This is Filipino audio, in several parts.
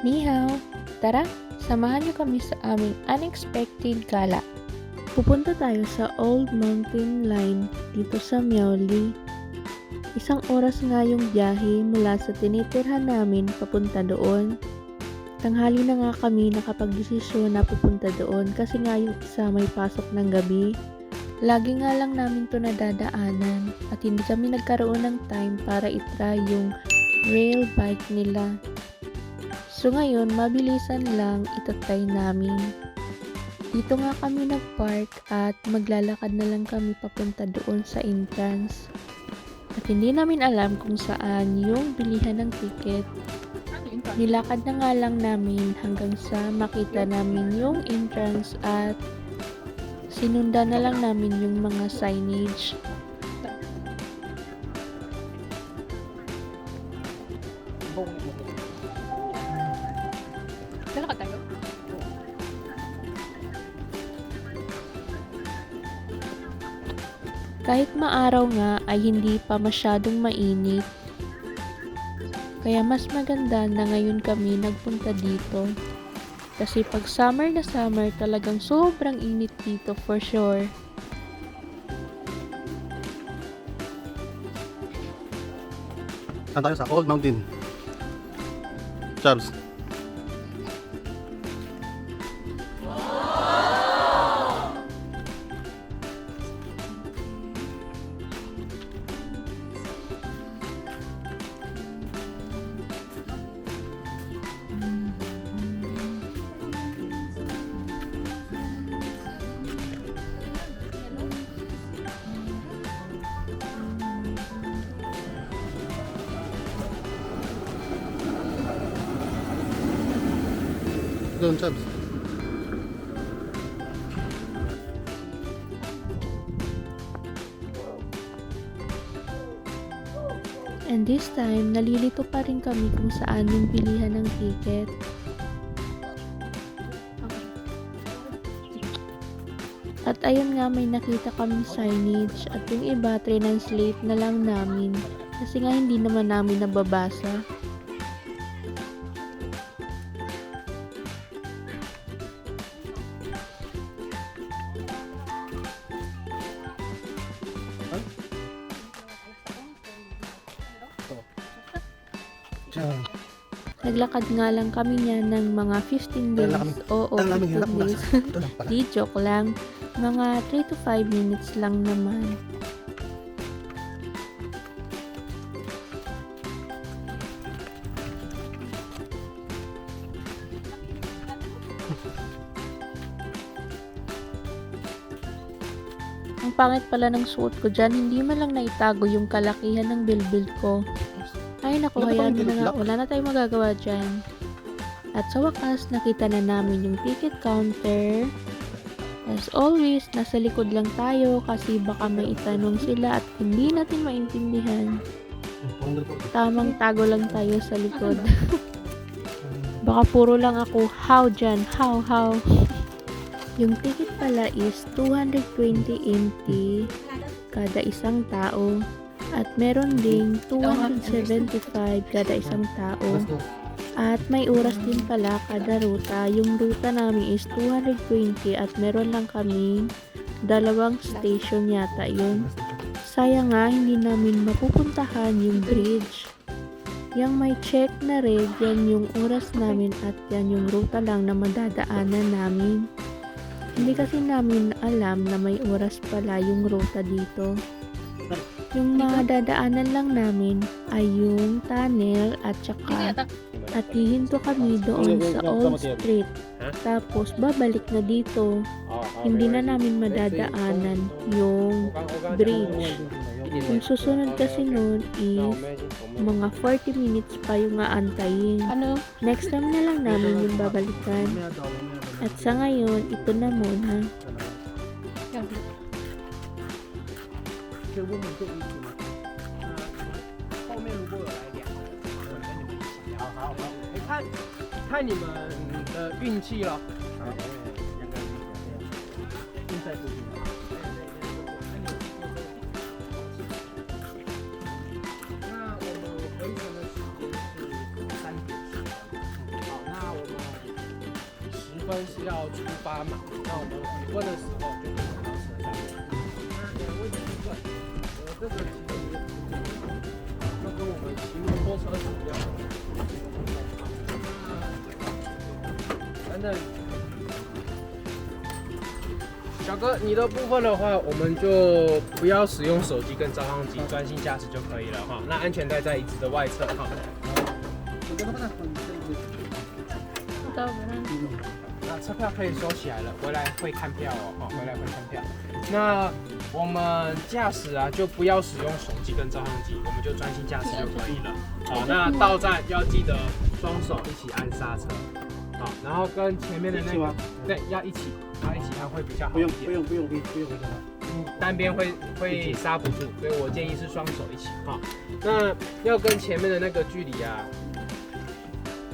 Ni hao! Tara, samahan niyo kami sa aming unexpected gala. Pupunta tayo sa Old Mountain Line dito sa Miaoli. Isang oras nga yung biyahe mula sa tinitirhan namin papunta doon. Tanghali na nga kami nakapagdesisyon na pupunta doon kasi nga yung isa may pasok ng gabi. Lagi nga lang namin to nadadaanan at hindi kami nagkaroon ng time para itry yung rail bike nila. So ngayon, mabilisan lang itatry namin. Dito nga kami nagpark at maglalakad na lang kami papunta doon sa entrance. At hindi namin alam kung saan yung bilihan ng ticket. Nilakad na nga lang namin hanggang sa makita namin yung entrance at sinundan na lang namin yung mga signage. Lalakad tayo? Kahit maaraw nga ay hindi pa masyadong mainit. Kaya mas maganda na ngayon kami nagpunta dito. Kasi pag summer na summer talagang sobrang init dito for sure. Saan tayo sa Old Mountain? Charles. Doon, Charles. And this time, nalilito pa rin kami kung saan yung bilihan ng ticket. At ayun nga, may nakita kaming signage at yung iba translate na lang namin kasi nga hindi naman namin nababasa. Naglakad nga lang kami niya ng mga 15 days. Oo, 15 days. Ito lang pala. Di joke lang. Mga 3 to 5 minutes lang naman. Ang pangit pala ng suot ko dyan, hindi man lang naitago yung kalakihan ng bilbil ko. Ay naku, hayaan mo na nga, wala na tayong magagawa dyan. At sa wakas, nakita na namin yung ticket counter. As always, nasa likod lang tayo kasi baka may itanong sila at hindi natin maintindihan. Tamang tago lang tayo sa likod. Baka puro lang ako, how dyan, how. Yung ticket pala is 220 NT kada isang tao. At meron ding 275 kada isang tao. At may oras din pala kada ruta. Yung ruta namin is 220 at meron lang kami 2 station yata yun. Sayang nga hindi namin mapupuntahan yung bridge. Yang may check na red, yan yung oras namin at yan yung ruta lang na madadaanan namin. Hindi kasi namin alam na may oras pala yung ruta dito. Yung mga dadaanan lang namin ay yung tunnel at saka at hihinto kami doon sa Old Street. Tapos babalik na dito. Hindi na namin madadaanan yung bridge. Yung susunod kasi noon is mga 40 minutes pa yung aantayin. Next time na lang namin yung babalikan. At sa ngayon, ito na muna. 可以问问这个意思吗？后面如果有来2个，我跟你们一起。好，看你们的运气了。好，现在不行。那我们回程的时间是3点10分。好，那分是要出发嘛，那我们五分的时候就可以拿到车上面。那位置部分，这个其实就跟我们骑摩托车是一样的。等等，小哥，你的部分的话，我们就不要使用手机跟照相机，专心驾驶就可以了哈。那安全带在椅子的外侧哈。那车票可以收起来了，回来会看票哦，哈，回来会看票。那我们驾驶啊，就不要使用手机跟照相机，我们就专心驾驶就可以了。好，那到站要记得双手一起按刹车，好，然后跟前面的那个，对，要一起它会比较好一点。不用单边会刹不住，所以我建议是双手一起哈。那要跟前面的那个距离啊，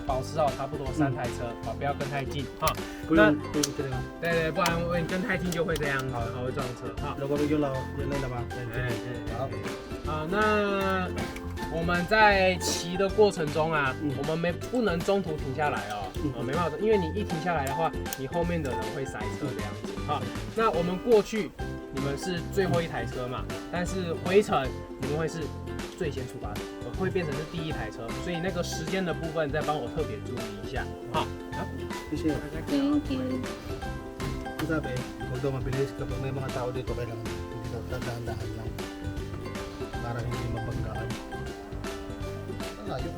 保持好差不多3台车，好，不要跟太近哈。不用这个。对，不然你跟太近就会这样，好，会撞车哈。如果有了吧？好，那我们在骑的过程中啊，我们不能中途停下来哦，没办法，因为你一停下来的话，你后面的人会塞车这样子哈。那我们过去你们是最后一台车嘛，但是回程你们会是最先出发的，会变成是第1台车，所以那个时间的部分再帮我特别注意一下，好，谢谢。Thank you. Sabi, huwag daw mabilis kapag may mga tao dito kailangan hindi daw dahan-dahan lang para hindi mabanggaan. Layo.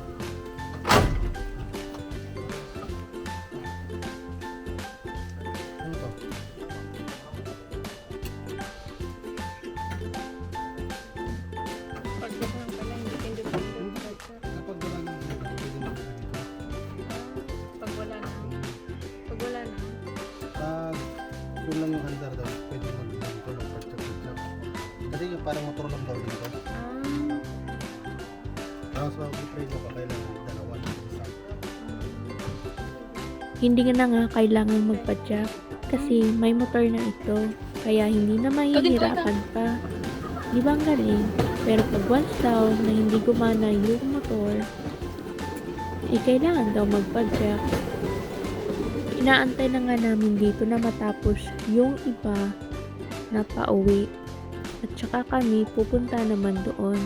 Ano to? Kapag wala nang pwede na dito. Pag wala na. Pag kung lang yung andar daw, pwede mag-dito, mag-patsak-patsak. Kasi yung parang motor lang daw dito. Tapos mag-try mo pa kailangan dalawa na isa. Hindi na nga kailangan magpa-jack kasi may motor na ito. Kaya hindi na mahihirapan pa. Di ba ang galing? Pero pag once down na hindi gumana yung motor, kailangan daw magpa-jack. Inaantay na nga namin dito na matapos yung iba na pauwi. At saka kami pupunta naman doon.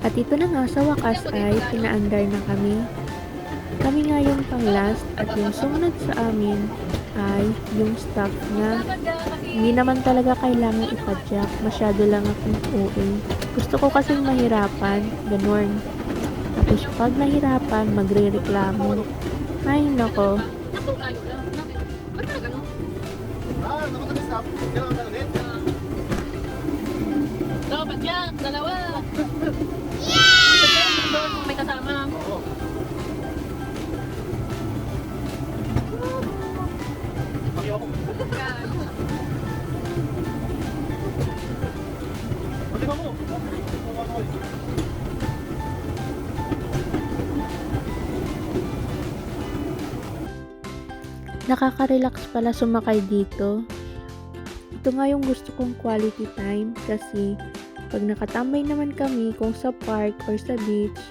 At ito na nga sa wakas ay pinaandar na kami. Kami nga yung pang last at yung sumunod sa amin ay yung staff niya. Hindi naman talaga kailangan ipadyak. Masyado lang akong OA. Gusto ko kasing mahirapan. Ganun. Tapos pag nahirapan, magre-reklamo. Ay nako. Dapat yan, dalawa. Yeah! May kasama. Nakaka-relax pala sumakay dito. Ito nga yung gusto kong quality time kasi pag nakatambay naman kami kung sa park or sa beach,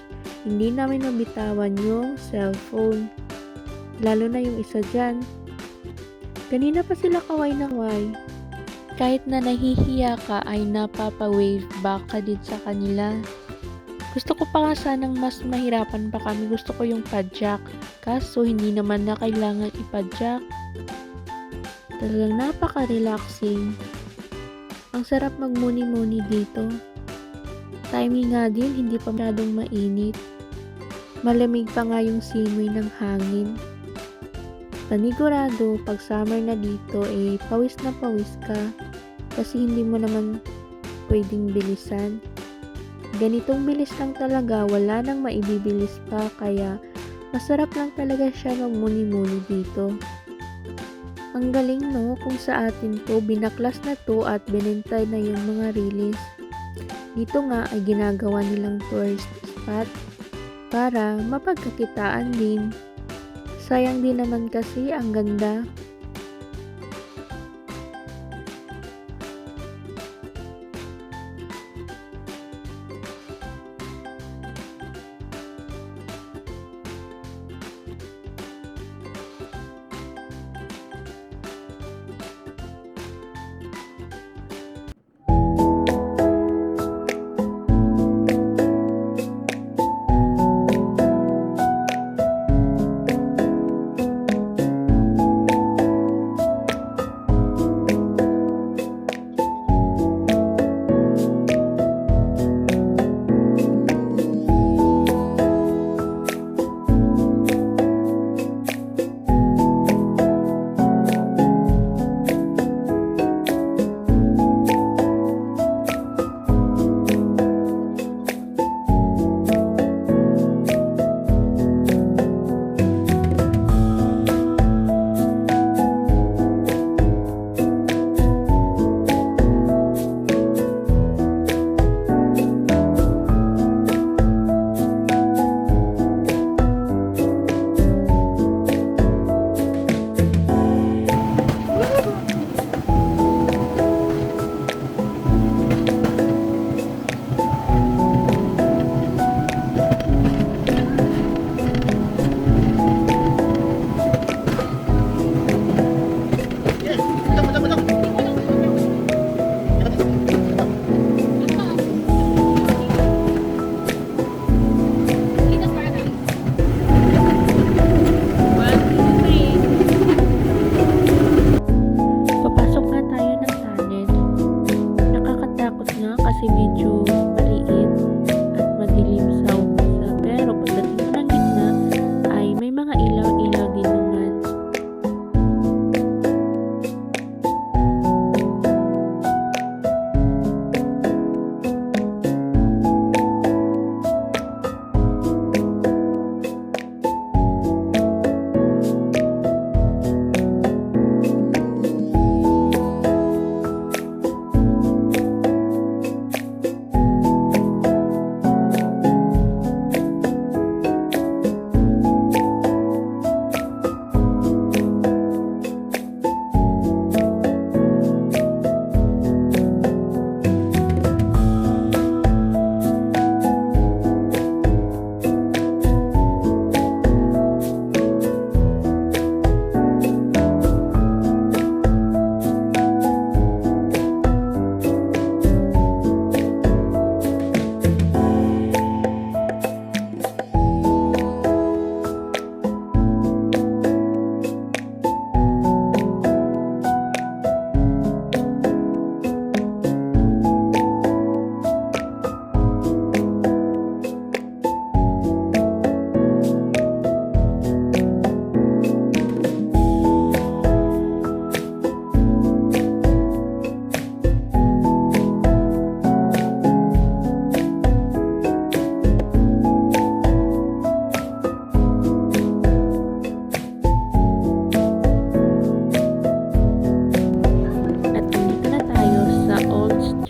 hindi namin mabitawan yung cellphone. Lalo na yung isa dyan. Kanina pa sila kaway ng way. Kahit na nahihiya ka ay napapa-wave back ka din sa kanila. Gusto ko pa nga sanang mas mahirapan pa kami. Gusto ko yung padjak. Kaso hindi naman na kailangan ipadjak. Talagang napaka-relaxing. Ang sarap magmuni-muni dito. Timing nga din, hindi pa masyadong mainit. Malamig pa nga yung simoy ng hangin. Panigurado, pag summer na dito, pawis na pawis ka. Kasi hindi mo naman pwedeng bilisan. Ganitong bilis lang talaga, wala nang maibibilis pa. Kaya masarap lang talaga siya magmuni-muni dito. Ang galing no, kung sa atin to, binaklas na to at binentay na yung mga release. Dito nga ay ginagawa nilang tourist spot para mapagkakitaan din. Sayang din naman kasi ang ganda. Papasok nga tayo ng tunnel. Nakakatakot nga kasi medyo maliit at madilim sa umpisa. Pero pagdating mo ng gitna ay may mga ilaw-ilaw din naman.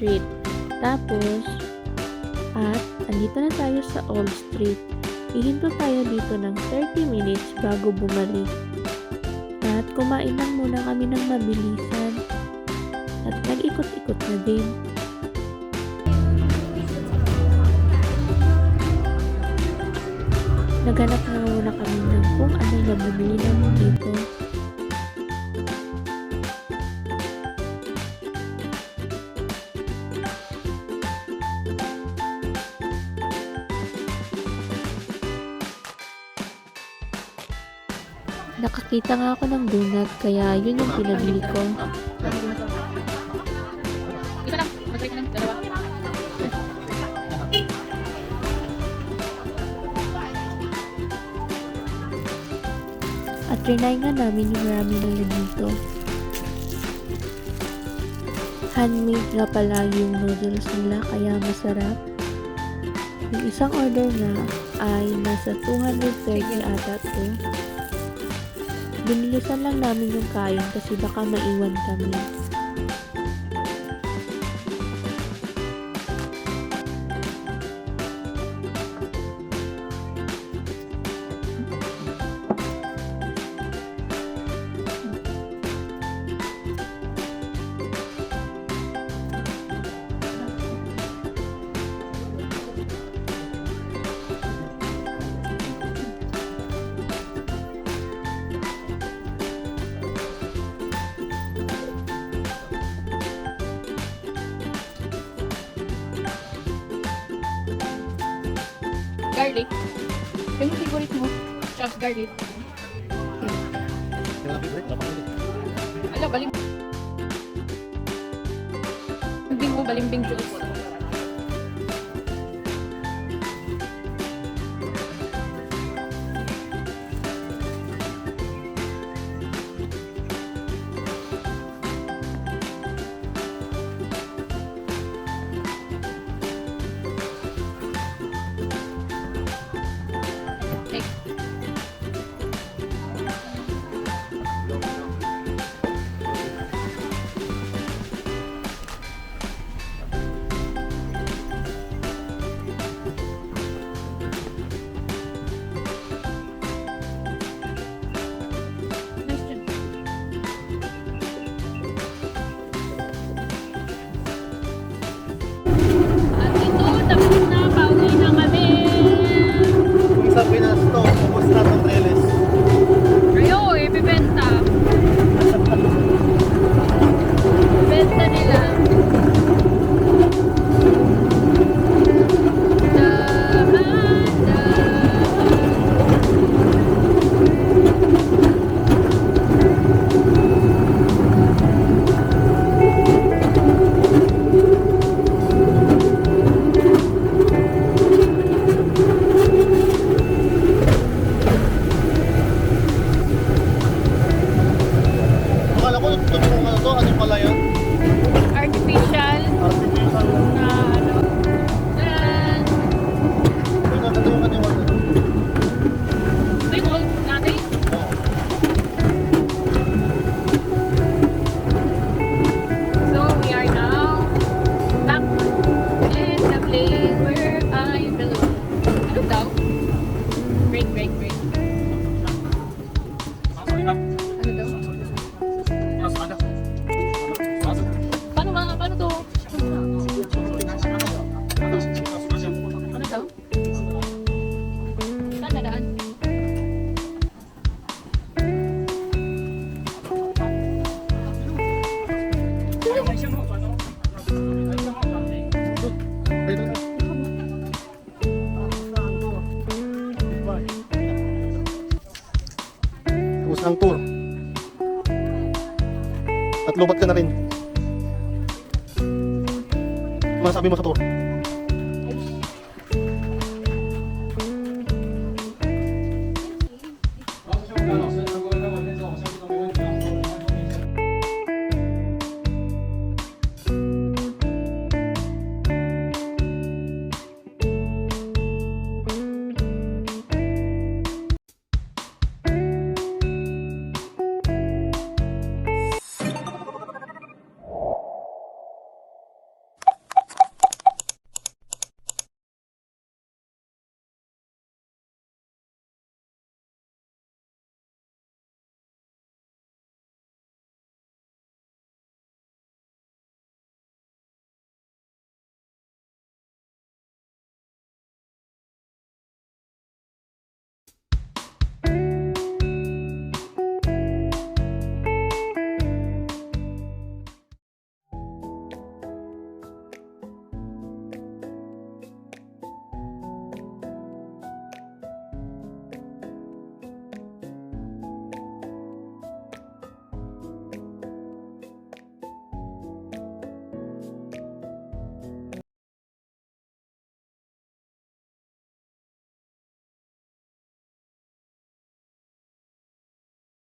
Street. Andito na tayo sa Old Street. Ihinto tayo dito ng 30 minutes bago bumalik. At kumain lang muna kami ng mabilisan. At nag-ikot-ikot na din. Naghanap na muna kami ng kung ano na bumili namin dito. Nakakita nga ako ng donut, kaya yun yung pinabili ko. Isa lang. Mag-try ka ng dalawa. Trinay nga namin yung marami nila dito. Handmade nga pala yung noodles nila kaya masarap. Yung isang order na ay nasa 230 ata to. Binilisan lang namin yung kain kasi baka maiwan kami. Garlic. Yung favorite mo? Chopped garlic. Yung favorite, napakuli. Ala, balimbing. Balimbing mo, balimbing juice. Nice dyan. At ito, tapos na, pauwi na kami. Kung sa Pinas to, ubos na itong reles. Ayo, ibibenta. Ibibenta nila. Akala ko, yung ano to, ano pala yun? Artificial Artificial. na ano. Then, Yung ano yung ano yung ano. ito yung old natin. So, we are now back in the place where I belong. Ano daw? Break. Ano daw? Paano to? Ano daw? Saan nadaan? Tapos ng tour. At lubat ka na rin. Masabi mo sa tour.